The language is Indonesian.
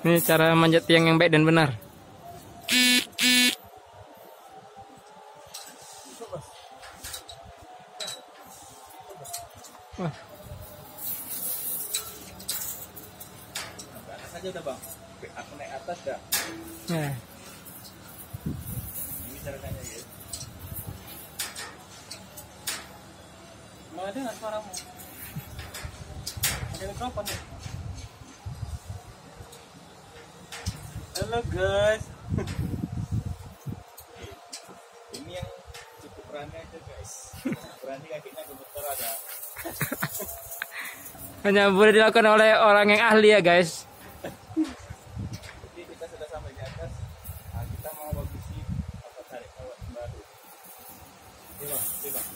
Ini cara manjat tiang yang baik dan benar. Wah. Atas aja udah bang. Aku naik atas dah. Nah. Ini caranya guys. Mana ada nggak suaramu? Ada mikrofon ya? Halo guys. Ini yang cukup berani aja guys. Berani kakinya gemeter ada. Hanya boleh dilakukan oleh orang yang ahli ya guys. Jadi kita sudah sampai di atas. Nah, kita mau baguskan apa tarik kawat baru. Coba.